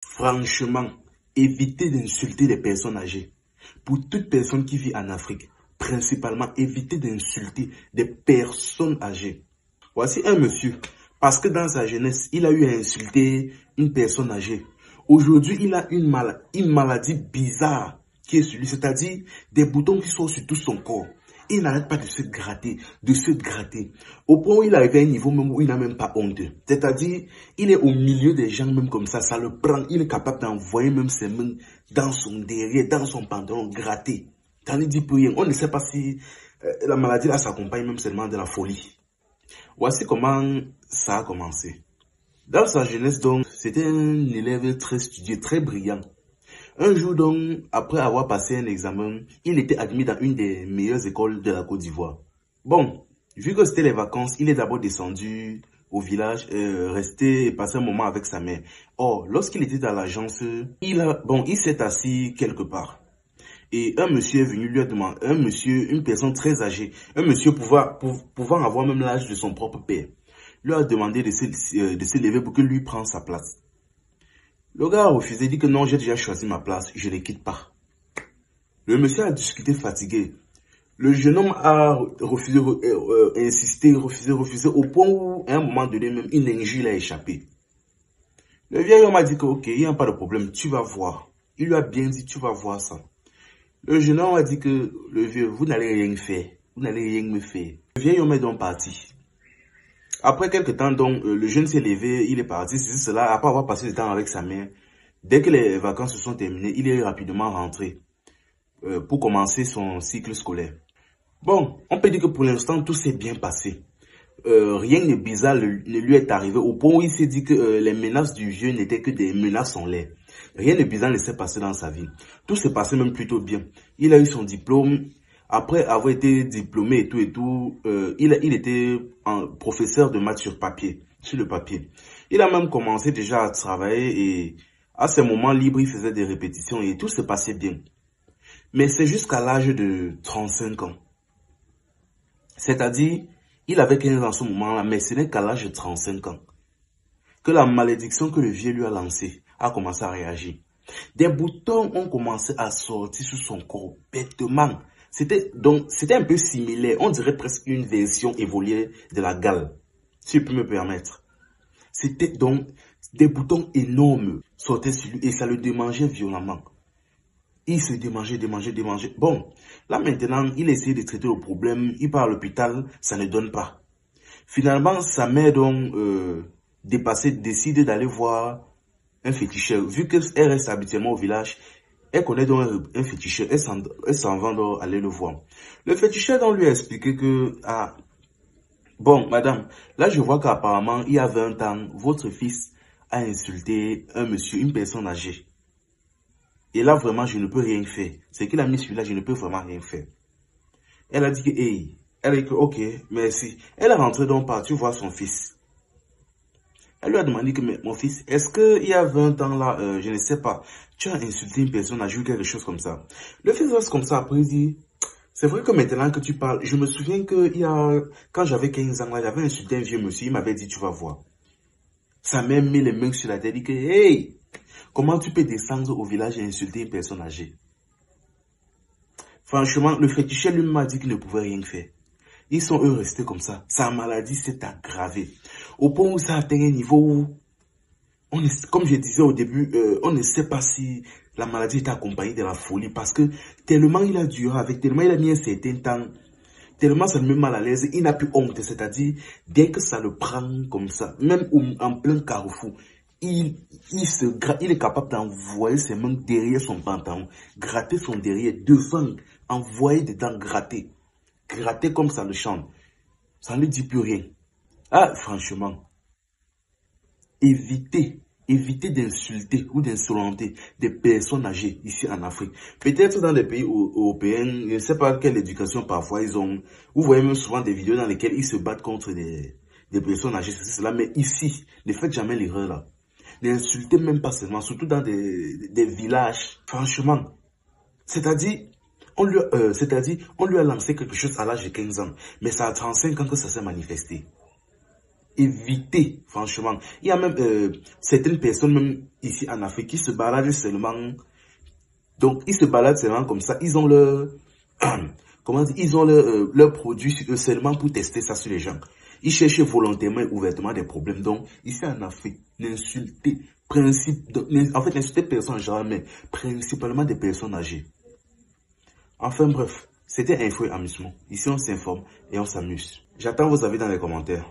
Franchement, évitez d'insulter les personnes âgées. Pour toute personne qui vit en Afrique, principalement, évitez d'insulter des personnes âgées. Voici un monsieur, parce que dans sa jeunesse, il a eu à insulter une personne âgée. Aujourd'hui, il a une maladie bizarre qui est sur lui, c'est-à-dire des boutons qui sont sur tout son corps. Il n'arrête pas de se gratter, au point où il arrive à un niveau même où il n'a même pas honte. C'est-à-dire, il est au milieu des gens même comme ça le prend, il est capable d'envoyer même ses mains dans son derrière, dans son pantalon, gratter. Ça ne dit plus rien. On ne sait pas si la maladie là s'accompagne même seulement de la folie. Voici comment ça a commencé. Dans sa jeunesse donc, c'était un élève très studieux, très brillant. Un jour donc, après avoir passé un examen, il était admis dans une des meilleures écoles de la Côte d'Ivoire. Bon, vu que c'était les vacances, il est d'abord descendu au village, resté et passé un moment avec sa mère. Or, lorsqu'il était dans l'agence, il s'est assis quelque part. Et un monsieur est venu lui demander, une personne très âgée, un monsieur pouvant avoir même l'âge de son propre père, lui a demandé de se lever pour que lui prenne sa place. Le gars a refusé, dit que non, j'ai déjà choisi ma place, je ne quitte pas. Le monsieur a discuté fatigué. Le jeune homme a refusé, insisté, refusé, au point où, à un moment donné, même une injure l'a échappé. Le vieil homme a dit que, ok, il n'y a pas de problème, tu vas voir. Il lui a bien dit, tu vas voir ça. Le jeune homme a dit que, le vieux, vous n'allez rien faire, vous n'allez rien me faire. Le vieil homme est donc parti. Après quelques temps, donc, le jeune s'est levé, il est parti, c'est cela, après avoir passé du temps avec sa mère. Dès que les vacances se sont terminées, il est rapidement rentré pour commencer son cycle scolaire. Bon, on peut dire que pour l'instant, tout s'est bien passé. Rien de bizarre ne lui est arrivé au point où il s'est dit que les menaces du vieux n'étaient que des menaces en l'air. Rien de bizarre ne s'est passé dans sa vie. Tout s'est passé même plutôt bien. Il a eu son diplôme. Après avoir été diplômé et tout, il était un professeur de maths sur le papier. Il a même commencé déjà à travailler et à ses moments libres, il faisait des répétitions et tout se passait bien. Mais c'est jusqu'à l'âge de 35 ans. C'est-à-dire, il avait 15 ans en ce moment-là, mais ce n'est qu'à l'âge de 35 ans que la malédiction que le vieux lui a lancée a commencé à réagir. Des boutons ont commencé à sortir sur son corps bêtement. C'était un peu similaire, on dirait presque une version évoluée de la gale, si je peux me permettre. C'était donc des boutons énormes sortaient sur lui et ça le démangeait violemment. Il se démangeait. Bon, là maintenant, il essaie de traiter le problème, il part à l'hôpital, ça ne donne pas. Finalement, sa mère donc, décide d'aller voir un féticheur. Vu qu'elle reste habituellement au village, elle connaît donc un féticheur, elle s'en va donc aller le voir. Le féticheur donc lui a expliqué que, bon, madame, là je vois qu'apparemment, il y a 20 ans, votre fils a insulté un monsieur, une personne âgée. Et là, vraiment, je ne peux rien faire. C'est qu'il a mis celui-là, je ne peux vraiment rien faire. Elle a dit que, hey, elle a dit que, ok, merci. Elle est rentrée donc partie voir son fils. Elle lui a demandé que, mais mon fils, est-ce qu'il y a 20 ans là, je ne sais pas, tu as insulté une personne âgée ou quelque chose comme ça. Le fils reste comme ça, après il dit, c'est vrai que maintenant que tu parles, je me souviens que quand j'avais 15 ans là, j'avais insulté un vieux monsieur, il m'avait dit, tu vas voir. Sa mère met les mains sur la tête et dit que, hey, comment tu peux descendre au village et insulter une personne âgée? Franchement, le féticheur lui m'a dit qu'il ne pouvait rien faire. Ils sont eux restés comme ça. Sa maladie s'est aggravée. Au point où ça atteint un niveau où, comme je disais au début, on ne sait pas si la maladie est accompagnée de la folie. Parce que tellement il a duré avec, tellement il a mis un certain temps, tellement ça le met mal à l'aise, il n'a plus honte. C'est-à-dire, dès que ça le prend comme ça, même en plein carrefour, il est capable d'envoyer ses mains derrière son pantalon, gratter son derrière, devant, envoyer dedans, gratter. Gratter comme ça le chante. Ça ne dit plus rien. Ah, franchement, évitez d'insulter ou d'insolenter des personnes âgées ici en Afrique. Peut-être dans les pays européens, je ne sais pas quelle éducation parfois ils ont. Vous voyez même souvent des vidéos dans lesquelles ils se battent contre des personnes âgées, c'est cela. Mais ici, ne faites jamais l'erreur là. N'insultez même pas seulement, surtout dans des villages. Franchement, c'est-à-dire, on lui a lancé quelque chose à l'âge de 15 ans, mais c'est à 35 ans que ça s'est manifesté. évitez, franchement. Il y a même certaines personnes, même ici en Afrique, qui se baladent seulement. Donc, ils se baladent seulement comme ça. Ils ont leur... comment dire, ils ont leurs produits sur eux seulement pour tester ça sur les gens. Ils cherchent volontairement et ouvertement des problèmes. Donc, ici en Afrique, n'insultez n'insultez personne en général, mais principalement des personnes âgées. Enfin bref, c'était Info et Amusement. Ici, on s'informe et on s'amuse. J'attends vos avis dans les commentaires.